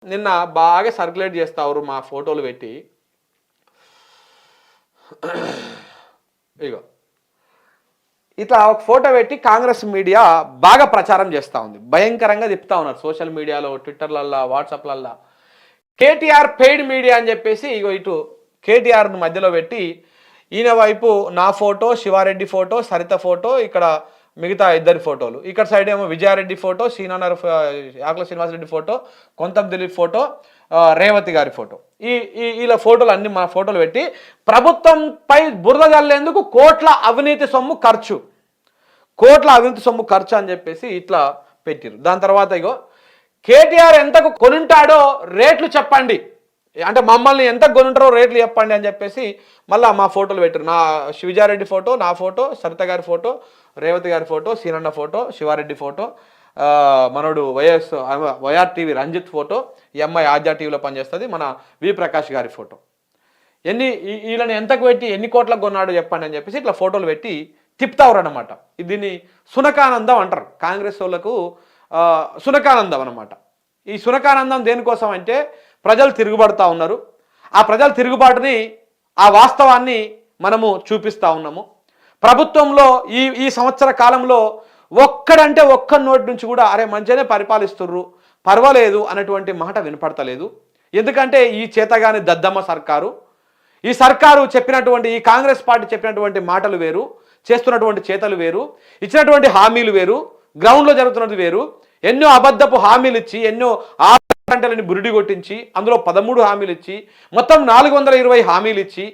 నిన్న బాగా సర్క్యులేట్ చేస్తారు మా ఫోటోలు పెట్టి. ఇగో ఇట్లా ఒక ఫోటో పెట్టి కాంగ్రెస్ మీడియా బాగా ప్రచారం చేస్తూ ఉంది, భయంకరంగా తిప్పుతా ఉన్నారు సోషల్ మీడియాలో, ట్విట్టర్లల్లో, వాట్సాప్లల్లో. కేటీఆర్ పెయిడ్ మీడియా అని చెప్పేసి ఇగో ఇటు కేటీఆర్ను మధ్యలో పెట్టి ఈయన వైపు నా photo, Shivareddy photo, Saritha photo, ఇక్కడ మిగతా ఇద్దరి ఫోటోలు, ఇక్కడ సైడ్ ఏమో Vijayareddy photo, Srinarayana Akula Srinivasareddy photo, Kontham Dileep photo, Revathi గారి ఫోటో, వీళ్ళ ఫోటోలు అన్ని మా ఫోటోలు పెట్టి ప్రభుత్వంపై బురద జల్లేందుకు కోట్ల అవినీతి సొమ్ము ఖర్చు అని చెప్పేసి ఇట్లా పెట్టిరు. దాని తర్వాత ఇగో కేటీఆర్ ఎంతకు కొనుంటాడో రేట్లు చెప్పండి, అంటే మమ్మల్ని ఎంత కొనుంటారో రేట్లు చెప్పండి అని చెప్పేసి మళ్ళీ మా ఫోటోలు పెట్టారు. నా విజయారెడ్డి ఫోటో, నా ఫోటో, సరిత గారి ఫోటో, రేవతి గారి ఫోటో, సీనన్న ఫోటో, శివారెడ్డి ఫోటో, మనోడు వైఆర్ టీవీ రంజిత్ ఫోటో, ఈ అమ్మాయి ఆద్యా టీవీలో పనిచేస్తుంది, మన వి ప్రకాష్ గారి ఫోటో. వీళ్ళని ఎంతకు పెట్టి ఎన్ని కోట్లకు కొన్నాడు చెప్పండి అని చెప్పేసి ఇట్లా ఫోటోలు పెట్టి తిప్పుతారు అనమాట. దీన్ని సునకానందం అంటారు కాంగ్రెస్ వాళ్ళకు, సునకానందం అనమాట. ఈ సునకానందం దేనికోసం అంటే ప్రజలు తిరుగుబడుతూ ఉన్నారు, ఆ ప్రజల తిరుగుబాటుని, ఆ వాస్తవాన్ని మనము చూపిస్తూ ఉన్నాము. ప్రభుత్వంలో ఈ సంవత్సర కాలంలో ఒక్కడంటే ఒక్క నోటి నుంచి కూడా అరే మంచిగానే పరిపాలిస్తుర్రు, పర్వాలేదు అనేటువంటి మాట వినపడతలేదు. ఎందుకంటే ఈ చేతగాని దద్దమ్మ సర్కారు, ఈ సర్కారు చెప్పినటువంటి, ఈ కాంగ్రెస్ పార్టీ చెప్పినటువంటి మాటలు వేరు, చేస్తున్నటువంటి చేతలు వేరు, ఇచ్చినటువంటి హామీలు వేరు, గ్రౌండ్లో జరుగుతున్నది వేరు. ఎన్నో అబద్ధపు హామీలు ఇచ్చి, ఎన్నో గంటలని బురిడి కొట్టించి, అందులో 13 హామీలు ఇచ్చి, మొత్తం 420 హామీలు ఇచ్చి,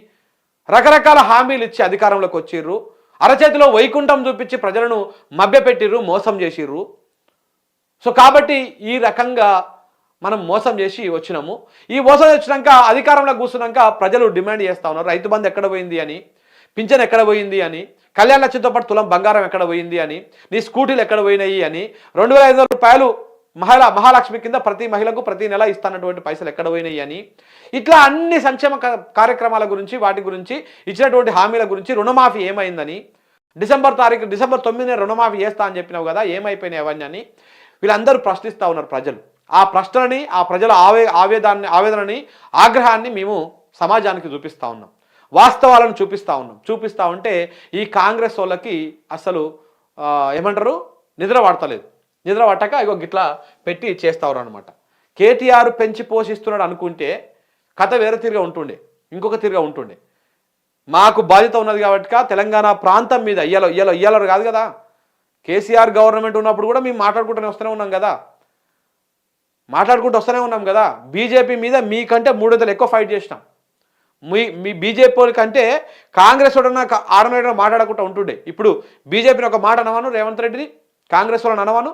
రకరకాల హామీలు ఇచ్చి అధికారంలోకి వచ్చిర్రు. అరచేతిలో వైకుంఠం చూపించి ప్రజలను మభ్యపెట్టిర్రు, మోసం చేసిర్రు. సో కాబట్టి ఈ రకంగా మనం మోసం చేసి వచ్చినాము. ఈ మోసం వచ్చినాక అధికారంలో కూర్చున్నాక ప్రజలు డిమాండ్ చేస్తూ ఉన్నారు, రైతు బంధు ఎక్కడ పోయింది అని, పింఛన్ ఎక్కడ పోయింది అని, కళ్యాణ లక్ష్యంతో పాటు తులం బంగారం ఎక్కడ పోయింది అని, నీ స్కూటీలు ఎక్కడ పోయినాయి అని, 2500 రూపాయలు మహాలక్ష్మి కింద ప్రతి మహిళకు ప్రతి నెల ఇస్తున్నటువంటి పైసలు ఎక్కడ పోయినాయి అని, ఇట్లా అన్ని సంక్షేమ కార్యక్రమాల గురించి, వాటి గురించి, ఇచ్చినటువంటి హామీల గురించి, రుణమాఫీ ఏమైందని, డిసెంబర్ 9 రుణమాఫీ చేస్తా అని చెప్పినావు కదా, ఏమైపోయినాయి అవన్నీ అని వీళ్ళందరూ ప్రశ్నిస్తూ ఉన్నారు ప్రజలు. ఆ ప్రశ్నలని, ఆ ప్రజల ఆవేదనని, ఆగ్రహాన్ని మేము సమాజానికి చూపిస్తూ ఉన్నాం, వాస్తవాలను చూపిస్తూ ఉంటే ఈ కాంగ్రెస్ వాళ్ళకి అసలు ఏమంటారు, నిద్ర పట్టక ఇగో గిట్లా పెట్టి చేస్తావు అనమాట. కేటీఆర్ పెంచి పోషిస్తున్నాడు అనుకుంటే కథ వేరే తీరుగా ఉంటుండే, ఇంకొక తీరుగా ఉంటుండే. మాకు బాధ్యత ఉన్నది కాబట్టి తెలంగాణ ప్రాంతం మీద ఇయ్యాల కాదు కదా, కేసీఆర్ గవర్నమెంట్ ఉన్నప్పుడు కూడా మేము మాట్లాడుకుంటూ వస్తూనే ఉన్నాం కదా. బీజేపీ మీద మీకంటే 300 ఎక్కువ ఫైట్ చేసినాం. మీ బీజేపీ కంటే కాంగ్రెస్ వాడు ఆడనో మాట్లాడకుండా ఉంటుండే. ఇప్పుడు బీజేపీని ఒక మాట అనవాను, రేవంత్ రెడ్డిని కాంగ్రెస్ వాళ్ళని అనవాను,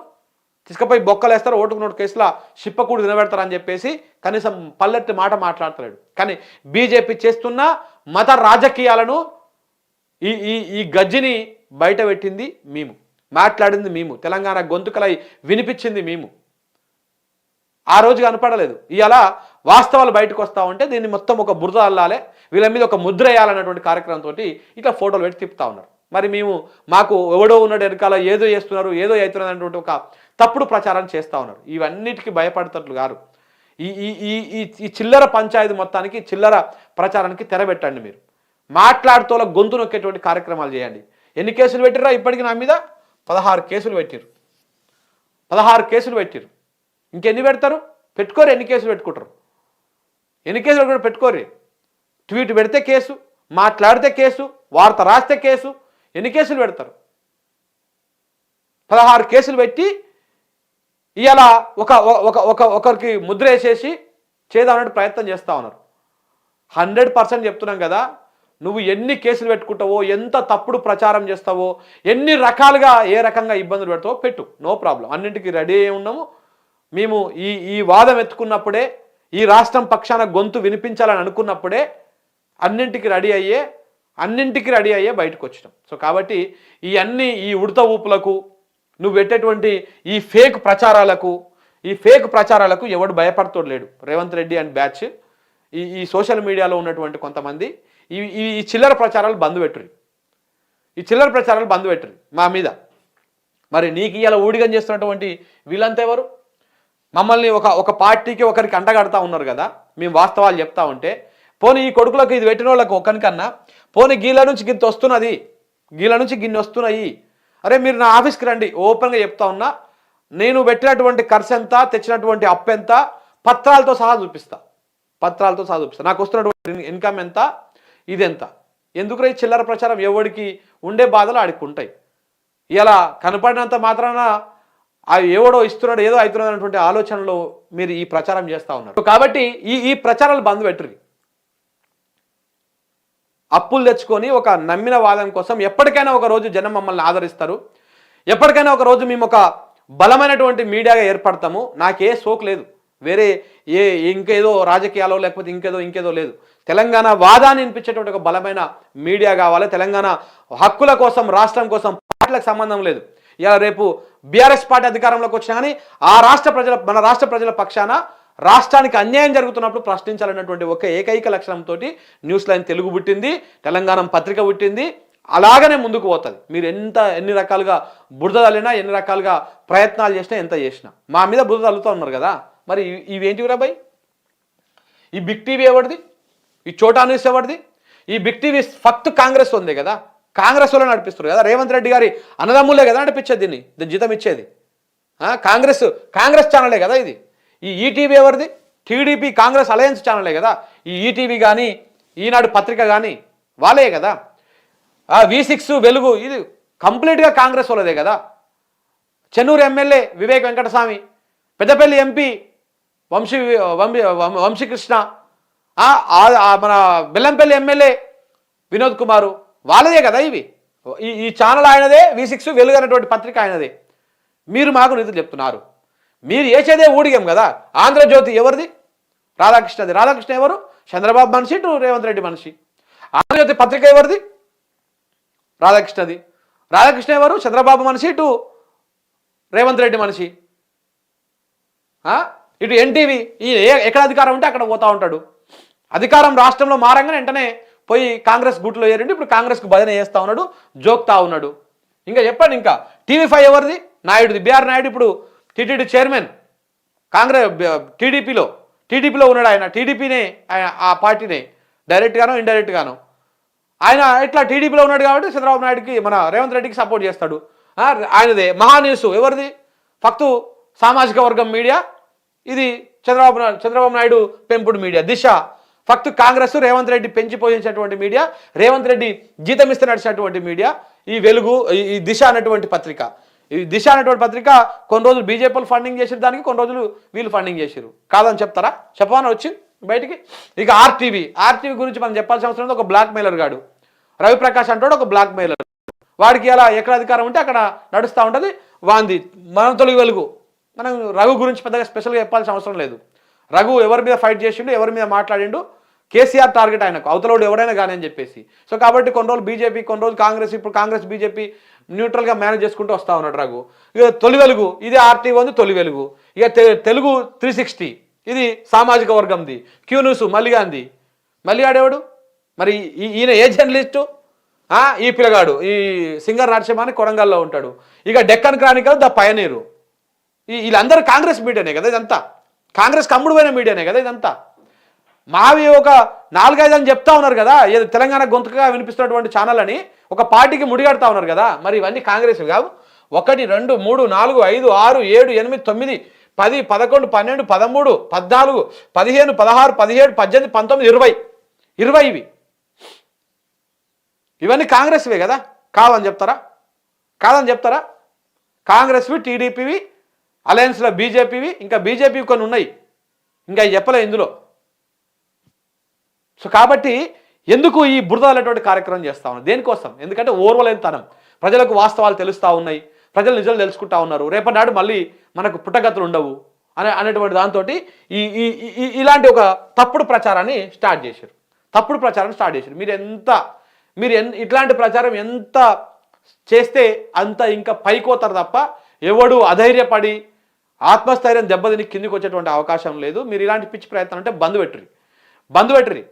తీసుకుపోయి బొక్కలు వేస్తారు, ఓటుకు నోటు కేసులో షిప్పకూడు తినబెడతారని చెప్పేసి కనీసం పల్లెత్తి మాట మాట్లాడతలేడు. కానీ బీజేపీ చేస్తున్న మత రాజకీయాలను, ఈ గజ్జిని బయట పెట్టింది మేము, మాట్లాడింది మేము, తెలంగాణ గొంతుకలై వినిపించింది మేము. ఆ రోజు కనపడలేదు, ఇవాళ వాస్తవాలు బయటకు వస్తూ ఉంటే దీన్ని మొత్తం ఒక బురద అల్లాలే, వీళ్ళ మీద ఒక ముద్ర వేయాలన్నటువంటి కార్యక్రమంతో ఇట్లా ఫోటోలు పెట్టి తిప్పుతా ఉన్నారు. మరి మాకు ఎవడో ఉన్నాడు వెనకాల, ఏదో చేస్తున్నారు, ఏదో అవుతున్నారు అనేటువంటి ఒక తప్పుడు ప్రచారం చేస్తూ ఉన్నారు. ఇవన్నిటికీ భయపడతట్లు గారు. ఈ చిల్లర పంచాయతీ మొత్తానికి, చిల్లర ప్రచారానికి తెరబెట్టండి. మీరు మాట్లాడుతూ గొంతు నొక్కేటువంటి కార్యక్రమాలు చేయండి. ఎన్ని కేసులు పెట్టిర్రా ఇప్పటికి నా మీద? 16 కేసులు పెట్టిరు. 16 కేసులు పెట్టిరు. ఇంకెన్ని పెడతారు? పెట్టుకోరు. ఎన్ని కేసులు పెట్టుకుంటారు? ఎన్ని కేసులు కూడా పెట్టుకోరు. ట్వీట్ పెడితే కేసు, మాట్లాడితే కేసు, వార్త రాస్తే కేసు, ఎన్ని కేసులు పెడతారు? 16 కేసులు పెట్టి ఇలా ఒకరికి ముద్ర వేసేసి చేద్దామన్నట్టు ప్రయత్నం చేస్తూ ఉన్నారు. 100% చెప్తున్నాం కదా, నువ్వు ఎన్ని కేసులు పెట్టుకుంటావో, ఎంత తప్పుడు ప్రచారం చేస్తావో, ఎన్ని రకాలుగా ఏ రకంగా ఇబ్బందులు పెడతావో పెట్టు, నో ప్రాబ్లం. అన్నింటికి రెడీ అయి ఉన్నాము మేము. ఈ వాదం ఎత్తుకున్నప్పుడే, ఈ రాష్ట్రం పక్షాన గొంతు వినిపించాలని అనుకున్నప్పుడే అన్నింటికి రెడీ అయ్యే బయటకు వచ్చినాం. సో కాబట్టి ఈ ఉడత ఊపులకు, నువ్వు పెట్టేటువంటి ఈ ఫేక్ ప్రచారాలకు ఎవడు భయపడుతూ లేడు. రేవంత్ రెడ్డి అండ్ బ్యాచ్, ఈ సోషల్ మీడియాలో ఉన్నటువంటి కొంతమంది ఈ చిల్లర ప్రచారాలు బంద్ పెట్టుర్రి మా మీద. మరి నీకు ఇలా ఊడిగం చేస్తున్నటువంటి వీళ్ళంతా ఎవరు? మమ్మల్ని ఒక పార్టీకి ఒకరికి అంటగడతా ఉన్నారు కదా, మేము వాస్తవాలు చెప్తా ఉంటే. పోనీ ఈ కొడుకులకు ఇది పెట్టిన వాళ్ళకి ఒకరికన్నా పోనీ గీళ్ళ నుంచి గిన్నె వస్తున్నది, గీళ్ళ నుంచి గిన్నె వస్తున్నాయి. అరే మీరు నా ఆఫీస్కి రండి, ఓపెన్గా చెప్తా ఉన్నా. నేను పెట్టినటువంటి ఖర్చు ఎంత, తెచ్చినటువంటి అప్పు ఎంత, పత్రాలతో సహా చూపిస్తా, పత్రాలతో సహా చూపిస్తా. నాకు వస్తున్నటువంటి ఇన్కమ్ ఎంత, ఇదెంత. ఎందుకు ఈ చిల్లర ప్రచారం? ఎవడికి ఉండే బాధలు ఆడికి ఉంటాయి. ఇలా కనపడినంత మాత్రాన ఎవడో ఇస్తున్నాడు, ఏదో అవుతున్నాడు అనేటువంటి ఆలోచనలో మీరు ఈ ప్రచారం చేస్తూ ఉన్నారు. కాబట్టి ఈ ప్రచారాలు బంద్ పెట్టుర్రి. అప్పులు తెచ్చుకొని ఒక నమ్మిన వాదం కోసం ఎప్పటికైనా ఒక రోజు జనం మమ్మల్ని ఆదరిస్తారు. ఎప్పటికైనా ఒక రోజు మేము ఒక బలమైనటువంటి మీడియాగా ఏర్పడతాము. నాకే సోకు లేదు, వేరే ఇంకేదో రాజకీయాలో లేకపోతే ఇంకేదో లేదు. తెలంగాణ వాదాన్ని వినిపించేటువంటి ఒక బలమైన మీడియా కావాలి. తెలంగాణ హక్కుల కోసం, రాష్ట్రం కోసం పార్టీలకు సంబంధం లేదు. ఇలా రేపు బీఆర్ఎస్ పార్టీ అధికారంలోకి వచ్చినా కానీ మన రాష్ట్ర ప్రజల పక్షాన రాష్ట్రానికి అన్యాయం జరుగుతున్నప్పుడు ప్రశ్నించాలన్నటువంటి ఒక ఏకైక లక్షణంతో న్యూస్ లైన్ తెలుగు పుట్టింది, తెలంగాణ పత్రిక పుట్టింది. అలాగనే ముందుకు పోతుంది. మీరు ఎన్ని రకాలుగా బురద తల్లినా, ఎన్ని రకాలుగా ప్రయత్నాలు చేసినా, ఎంత చేసినా మా మీద బురద తల్లుతూ ఉన్నారు కదా. మరి ఇవేంటివి రాబాయ్? ఈ బిగ్ టీవీ ఎవరిది? ఈ చోటా న్యూస్ ఎవరిది? ఈ బిగ్ టీవీ ఫక్త్ కాంగ్రెస్ ఉంది కదా, కాంగ్రెస్ వాళ్ళు నడిపిస్తారు కదా. రేవంత్ రెడ్డి గారి అన్నదమ్ములే కదా నడిపించేది, దీన్ని జీతం ఇచ్చేది కాంగ్రెస్ ఛానలే కదా ఇది. ఈ ఈటీవీ ఎవరిది? టీడీపీ కాంగ్రెస్ అలయన్స్ ఛానలే కదా. ఈ ఈటీవీ కానీ, ఈనాడు పత్రిక కానీ వాళ్ళే కదా. V6 వెలుగు ఇది కంప్లీట్గా కాంగ్రెస్ వాళ్ళదే కదా. చెన్నూరు ఎమ్మెల్యే వివేక్ వెంకటస్వామి, పెద్దపల్లి ఎంపీ వంశీకృష్ణ, మన బెల్లంపల్లి ఎమ్మెల్యే వినోద్ కుమారు వాళ్ళదే కదా ఇవి. ఈ ఛానల్ ఆయనదే, V6 వెలుగు అనేటువంటి పత్రిక ఆయనదే. మీరు మాకు నిధులు చెప్తున్నారు. మీరు వేసేదే ఊడిగం కదా. ఆంధ్రజ్యోతి ఎవరిది? రాధాకృష్ణది. రాధాకృష్ణ ఎవరు? చంద్రబాబు మనిషి టు రేవంత్ రెడ్డి మనిషి. ఆంధ్రజ్యోతి పత్రిక ఎవరిది? రాధాకృష్ణది. రాధాకృష్ణ ఎవరు? చంద్రబాబు మనిషి టు రేవంత్ రెడ్డి మనిషి. ఇటు ఎన్టీవీ ఎక్కడ అధికారం ఉంటే అక్కడ పోతా ఉంటాడు. అధికారం రాష్ట్రంలో మారంగానే వెంటనే పోయి కాంగ్రెస్ గుట్లో ఏరిండి. ఇప్పుడు కాంగ్రెస్కు భజన చేస్తూ ఉన్నాడు, జోక్తా ఉన్నాడు. ఇంకా చెప్పండి. ఇంకా టీవీ5 ఎవరిది? నాయుడుది. బిఆర్ నాయుడు ఇప్పుడు టీటీడీ చైర్మన్, కాంగ్రెస్ టీడీపీలో ఉన్నాడు. ఆయన టీడీపీనే, ఆ పార్టీనే డైరెక్ట్గానో ఇండైరెక్ట్గానో ఆయన ఇట్లా టీడీపీలో ఉన్నాడు కాబట్టి చంద్రబాబు నాయుడుకి, మన రేవంత్ రెడ్డికి సపోర్ట్ చేస్తాడు. ఆయనదే. మహాన్యూస్ ఎవరిది? ఫక్తు సామాజిక వర్గం మీడియా. ఇది చంద్రబాబు నాయుడు పెంపుడు మీడియా. దిశ ఫక్తు కాంగ్రెస్, రేవంత్ రెడ్డి పెంచి పోషించినటువంటి మీడియా, రేవంత్ రెడ్డి జీతం ఇస్తే నడిచినటువంటి మీడియా ఈ వెలుగు, ఈ దిశ అనేటువంటి పత్రిక. ఈ దిశ అనేటువంటి పత్రిక కొన్ని రోజులు బీజేపీలు ఫండింగ్ చేసిన దానికి, కొన్ని రోజులు వీళ్ళు ఫండింగ్ చేశారు. కాదని చెప్తారా? చెప్పమని వచ్చి బయటికి. ఇక ఆర్టీవీ గురించి మనం చెప్పాల్సిన అవసరం లేదు. ఒక బ్లాక్ మెయిలర్ గాడు రవిప్రకాష్ అంటాడు, ఒక బ్లాక్ మెయిలర్. వాడికి ఎలా ఎక్కడ అధికారం ఉంటే అక్కడ నడుస్తూ ఉంటుంది. వాంది మన తొలి వెలుగు. మనం రఘు గురించి పెద్దగా స్పెషల్గా చెప్పాల్సిన అవసరం లేదు. రఘు ఎవరి మీద ఫైట్ చేసిండు, ఎవరి మీద మాట్లాడిండు, కేసీఆర్ టార్గెట్ ఆయనకు, అవతలోడు ఎవరైనా కానీ అని చెప్పేసి. సో కాబట్టి కొన్ని రోజులు బీజేపీ, కొన్ని రోజులు కాంగ్రెస్, ఇప్పుడు కాంగ్రెస్ బీజేపీ న్యూట్రల్గా మేనేజ్ చేసుకుంటూ వస్తూ ఉన్నాడు రఘు. ఇక తొలి వెలుగు ఇది ఆర్టీవీ ఉంది, తొలి వెలుగు. ఇక తెలుగు 360 ఇది సామాజిక వర్గంది. Q news మల్లిగాంది. మల్లిగాడేవాడు మరి? ఈయన ఏ జర్నలిస్టు? ఈ పిల్లగాడు ఈ సింగర్ నరసింహాని కొడంగల్లో ఉంటాడు. ఇక డెక్కన్ క్రానికల్, ద పయనీరు. వీళ్ళందరూ కాంగ్రెస్ మీడియానే కదా ఇదంతా. కాంగ్రెస్ కమ్ముడు పోయిన మీడియానే కదా ఇదంతా. మావి ఒక 4-5 అని చెప్తా ఉన్నారు కదా, ఏదో తెలంగాణ గొంతుగా వినిపిస్తున్నటువంటి ఛానల్ అని ఒక పార్టీకి ముడిగడతా ఉన్నారు కదా. మరి ఇవన్నీ కాంగ్రెస్ కావు. 1, 2, 3, 4, 5, 6, 7, 8, 9, 10, 11, 12, 13, 14, 15, 16, 17, 18, 19, 20 ఇవన్నీ కాంగ్రెస్వే కదా. కాదని చెప్తారా? కాంగ్రెస్వి, టీడీపీవి, అలయన్స్లో బీజేపీవి, ఇంకా బీజేపీ కొన్ని ఉన్నాయి, ఇంకా చెప్పలే ఇందులో. సో కాబట్టి ఎందుకు ఈ బురదలటువంటి కార్యక్రమం చేస్తా ఉన్నారు? దేనికోసం? ఎందుకంటే ఓర్వలేనితనం. ప్రజలకు వాస్తవాలు తెలుస్తూ ఉన్నాయి, ప్రజలు నిజాలు తెలుసుకుంటా ఉన్నారు. రేపటి నాడు మళ్ళీ మనకు పుట్టగతులు ఉండవు అనేటువంటి దాంతో ఇలాంటి ఒక తప్పుడు ప్రచారాన్ని స్టార్ట్ చేశారు. మీరు ఇట్లాంటి ప్రచారం ఎంత చేస్తే అంత ఇంకా పైకోతారు తప్ప ఎవడు అధైర్యపడి ఆత్మస్థైర్యం దెబ్బతిని కిందికి వచ్చేటువంటి అవకాశం లేదు. మీరు ఇలాంటి పిచ్చి ప్రయత్నం అంటే బంద్ పెట్టుర్రి.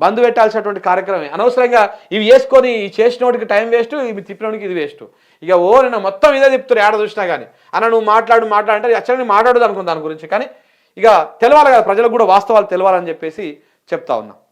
బంద్ పెట్టాల్సినటువంటి కార్యక్రమమే. అనవసరంగా ఇవి వేసుకొని ఈ చేసినోడికి టైం వేస్ట్, ఇవి తిప్పినోడికి ఇది వేస్ట్. ఇక నిన్న మొత్తం ఇదే తిప్పుతారు ఏడ చూసినా కానీ. అన్న నువ్వు మాట్లాడంటే యాక్చువల్గా మాట్లాడదు అనుకున్నాను దాని గురించి. కానీ ఇక తెలవాలి కదా ప్రజలకు కూడా వాస్తవాలు తెలవాలని చెప్పేసి చెప్తా ఉన్నా.